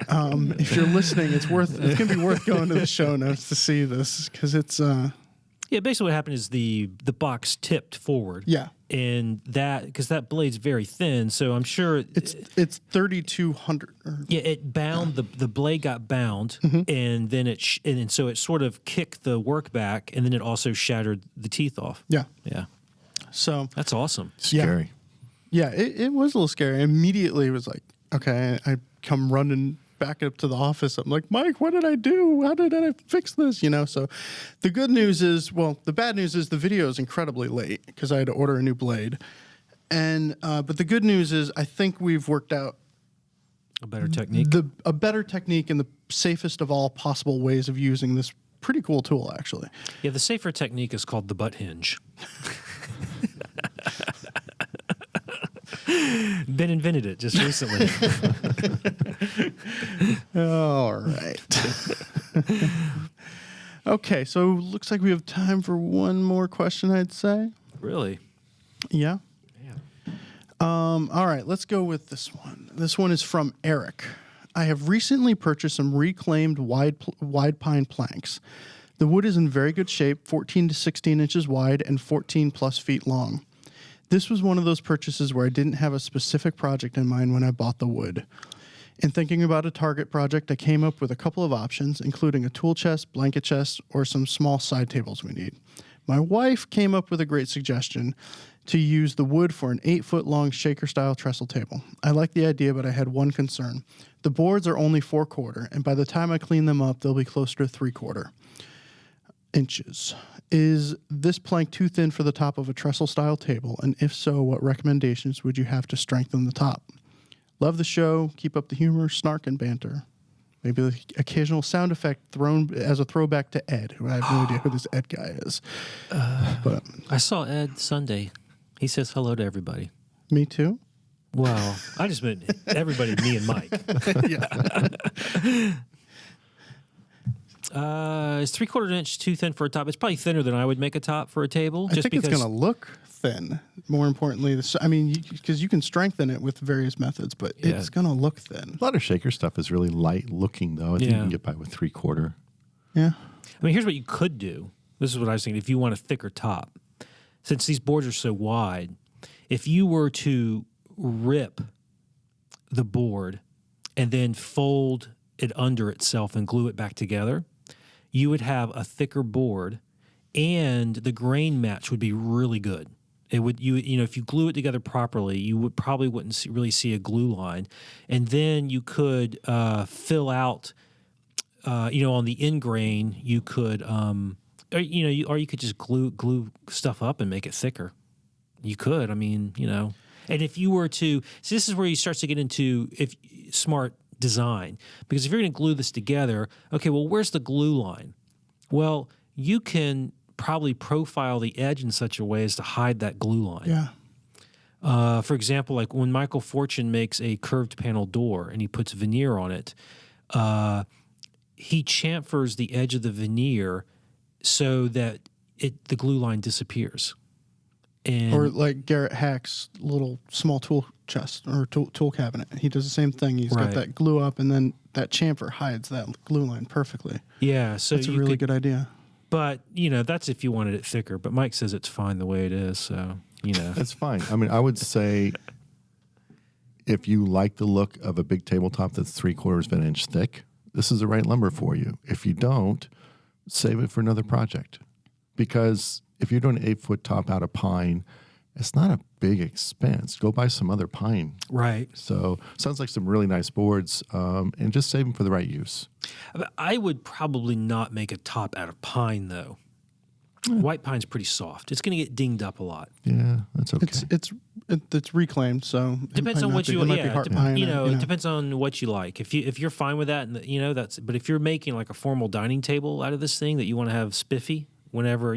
If you're listening, it's going to be worth going to the show notes to see this, because it's Yeah, basically what happened is the box tipped forward. Yeah. And because that blade's very thin, so I'm sure it's 3,200. Yeah, it bound the blade got bound, and then and so it sort of kicked the work back, and then it also shattered the teeth off. Yeah. Yeah, So that's awesome. Scary. yeah, it was a little scary. Immediately it was like, okay, I come running back up to the office. I'm like, Mike, what did I do? How did I fix this? So the good news is, the bad news is the video is incredibly late because I had to order a new blade. And but the good news is I think we've worked out A better technique. a better technique and the safest of all possible ways of using this pretty cool tool, actually. Yeah, the safer technique is called the butt hinge. Ben invented it just recently. All right. Okay, so looks like we have time for one more question, I'd say. Really? Yeah. Yeah. All right, let's go with this one. This one is from Eric. I have recently purchased some reclaimed wide pine planks. The wood is in very good shape, 14 to 16 inches wide and 14 plus feet long. This was one of those purchases where I didn't have a specific project in mind when I bought the wood. In thinking about a target project, I came up with a couple of options, including a tool chest, blanket chest, or some small side tables we need. My wife came up with a great suggestion to use the wood for an 8-foot-long shaker-style trestle table. I like the idea, but I had one concern. The boards are only 4/4, and by the time I clean them up, they'll be closer to 3/4 inches. Is this plank too thin for the top of a trestle-style table? And if so, what recommendations would you have to strengthen the top? Love the show. Keep up the humor, snark, and banter. Maybe the occasional sound effect thrown as a throwback to Ed, who I have no idea who this Ed guy is. But I saw Ed Sunday. He says hello to everybody. me too. Well, I just meant everybody, me and Mike. Yeah. Is 3/4 inch too thin for a top? It's probably thinner than I would make a top for a table. I think it's going to look thin. More importantly, because you can strengthen it with various methods, but it's going to look thin. A lot of shaker stuff is really light looking, though. I think you can get by with 3/4. Yeah. I mean, here's what you could do. This is what I was thinking. If you want a thicker top, since these boards are so wide, if you were to rip the board and then fold it under itself and glue it back together, you would have a thicker board, and the grain match would be really good. It would if you glue it together properly, you wouldn't really see a glue line, and then you could fill out, on the end grain, you could, or you could just glue stuff up and make it thicker. You could, and if you were to, so this is where you start to get into smart design, because if you're going to glue this together, okay, well, where's the glue line? Well, you can probably profile the edge in such a way as to hide that glue line. Yeah. For example, like when Michael Fortune makes a curved panel door and he puts veneer on it, he chamfers the edge of the veneer so that the glue line disappears. And Or like Garrett Hack's little small tool chest or tool cabinet. He does the same thing. He's got Right. that glue up, and then that chamfer hides that glue line perfectly. yeah, so That's a really good idea. But, that's if you wanted it thicker. But Mike says it's fine the way it is, so, That's fine. I would say if you like the look of a big tabletop that's 3/4 of an inch thick, this is the right lumber for you. If you don't, save it for another project. Because if you're doing an 8-foot top out of pine, it's not a big expense. Go buy some other pine. Right. So sounds like some really nice boards, and just save them for the right use. I would probably not make a top out of pine, though. White pine's pretty soft. It's going to get dinged up a lot. Yeah, that's okay. It's reclaimed, so it Depends might on not what be- you it might be heart pine, it depends on what you like. If you're fine with that, and that's. But if you're making like a formal dining table out of this thing that you want to have spiffy whenever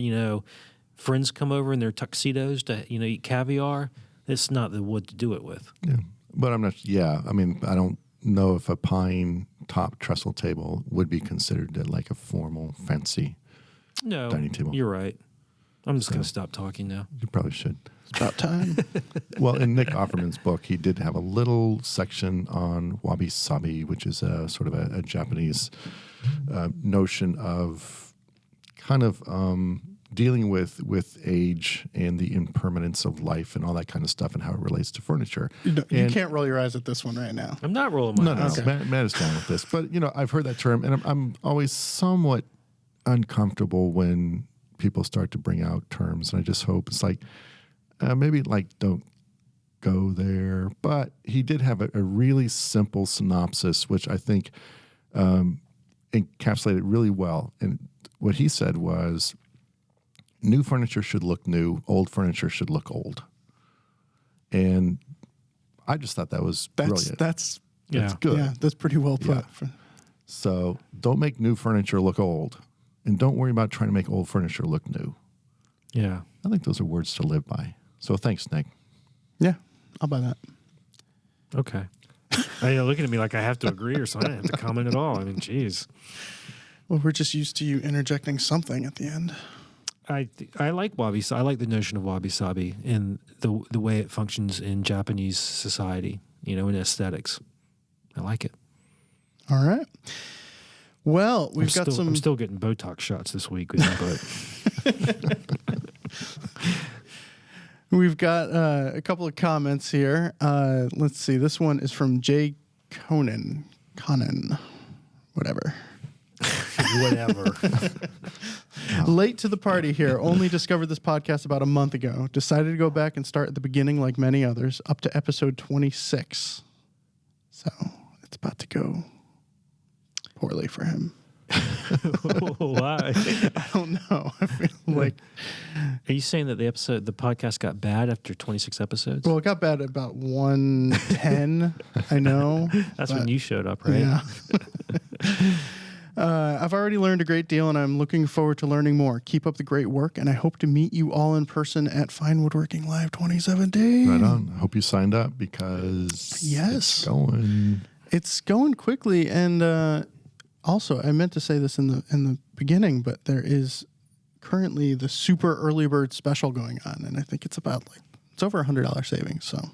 friends come over in their tuxedos to eat caviar, it's not the wood to do it with. Yeah, but I'm not. Yeah, I don't know if a pine top trestle table would be considered like a formal, fancy No, dining table. You're right. I'm just going to stop talking now. You probably should. It's about time. Well, in Nick Offerman's book, he did have a little section on wabi-sabi, which is a sort of a Japanese notion of kind of dealing with age and the impermanence of life and all that kind of stuff and how it relates to furniture. You And- can't roll your eyes at this one right now. I'm not rolling my No, eyes. no. Matt is down with this. But, I've heard that term, and I'm always somewhat uncomfortable when people start to bring out terms. And I just hope it's like, maybe don't go there. But he did have a really simple synopsis, which I think encapsulated really well. And what he said was, new furniture should look new, old furniture should look old. And I just thought that was brilliant. That's That's good. Yeah, that's pretty well put. Yeah. So don't make new furniture look old, and don't worry about trying to make old furniture look new. Yeah. I think those are words to live by. So thanks, Nick. Yeah, I'll buy that. Okay. You're looking at me like I have to agree or something. I don't have to comment at all. Geez. Well, we're just used to you interjecting something at the end. I like wabi-sabi. I like the notion of wabi-sabi and the way it functions in Japanese society, in aesthetics. I like it. All right. Well, we've got some. I'm still getting Botox shots this week, but We've got a couple of comments here. Let's see. This one is from Jay Conan, whatever. whatever. Late to the party here. Only discovered this podcast about a month ago. Decided to go back and start at the beginning like many others, up to episode 26. So it's about to go poorly for him. Why? I don't know. I feel like, Are you saying that the podcast got bad after 26 episodes? well, it got bad at about 110. I know. That's but- when you showed up, right? Yeah. I've already learned a great deal, and I'm looking forward to learning more. Keep up the great work, and I hope to meet you all in person at Fine Woodworking Live 2017. Right on. I hope you signed up because Yes. it's going. It's going quickly, and also I meant to say this in the beginning, but there is currently the super early bird special going on, and I think it's about it's over $100 savings. So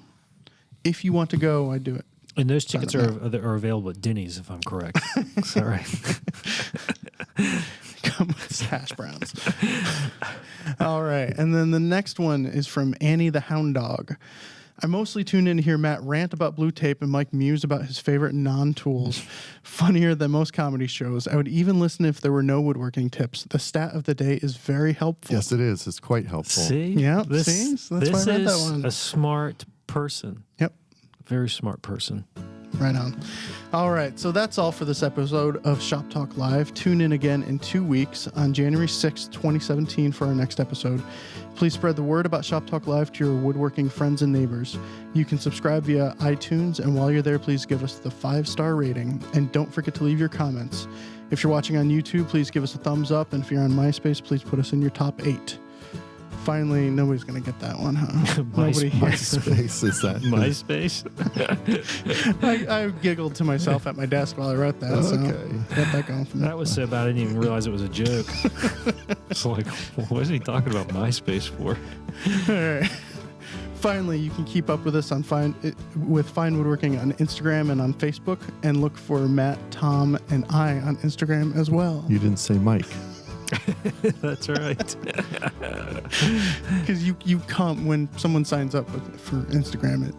if you want to go, I'd do it. And those tickets are available at Denny's, if I'm correct. Sorry. come with hash browns. All right. And then the next one is from Annie the Hound Dog. I mostly tune in to hear Matt rant about blue tape and Mike muse about his favorite non-tools. Funnier than most comedy shows. I would even listen if there were no woodworking tips. The stat of the day is very helpful. Yes, it is. It's quite helpful. See? Yeah, This, see? So that's this why I read that is one. a smart person. Yep. Very smart person. Right on. All right, so that's all for this episode of Shop Talk Live. Tune in again in 2 weeks on January 6th, 2017 for our next episode. Please spread the word about Shop Talk Live to your woodworking friends and neighbors. You can subscribe via iTunes, and while you're there, please give us the 5-star rating, and don't forget to leave your comments. If you're watching on YouTube, please give us a thumbs up, and if you're on MySpace, please put us in your top 8. Finally, nobody's going to get that one, huh? Nobody here. MySpace is that. MySpace? I giggled to myself at my desk while I wrote that, so got that going for me. That was so bad I didn't even realize it was a joke. It's like, what is he talking about MySpace for? All right. Finally, you can keep up with us on Fine Woodworking on Instagram and on Facebook, and look for Matt, Tom, and I on Instagram as well. You didn't say Mike. That's right. Because you come when someone signs up for Instagram,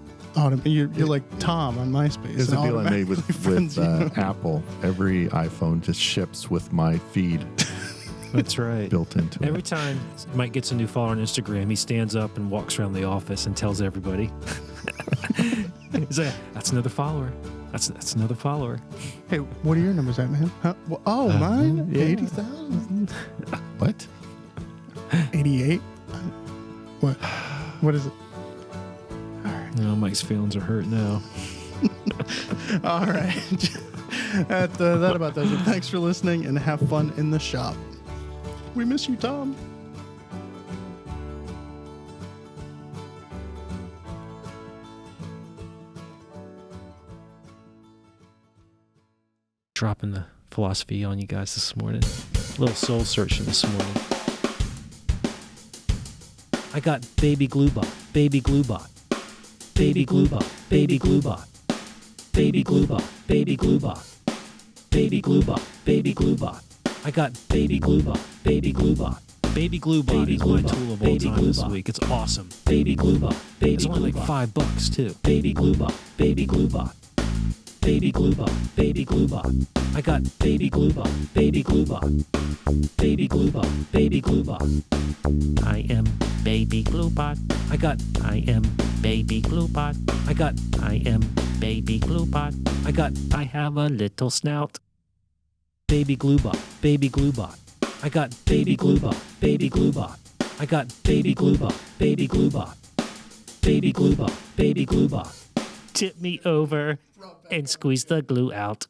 you're like Tom on MySpace. It's a deal I made with friends you. Apple. Every iPhone just ships with my feed That's right. built into Every it. time Mike gets a new follower on Instagram, he stands up and walks around the office and tells everybody. He's like, that's another follower. That's another follower. Hey, what are your numbers at, man? Huh? Well, mine? Yeah. 80,000? What? 88? What? What is it? No, Mike's feelings are hurt now. All right. That about does it. Thanks for listening, and have fun in the shop. We miss you, Tom. Dropping the philosophy on you guys this morning. A little soul searching this morning. I got baby glue bot, baby glue bot, baby glue bot, baby glue bot, baby glue bot, baby glue bot, baby glue bot, baby glue bot. I got baby glue bot, baby glue bot. Baby glue bot is my tool of all time this week. It's awesome. Baby glue bot, baby it's only like $5 too. Baby glue bot, baby glue bot. Baby glue bot, baby glue bot. I got baby glue bot, baby glue bot. Baby glue bot, baby glue bot. I am baby glue bot. I am baby glue bot. I am baby glue bot. I have a little snout. Baby glue bot, baby glue bot. I got baby glue bot, baby glue bot. I got baby glue bot, baby glue bot. Baby glue bot, baby glue bot. Tip me over and squeeze the glue out.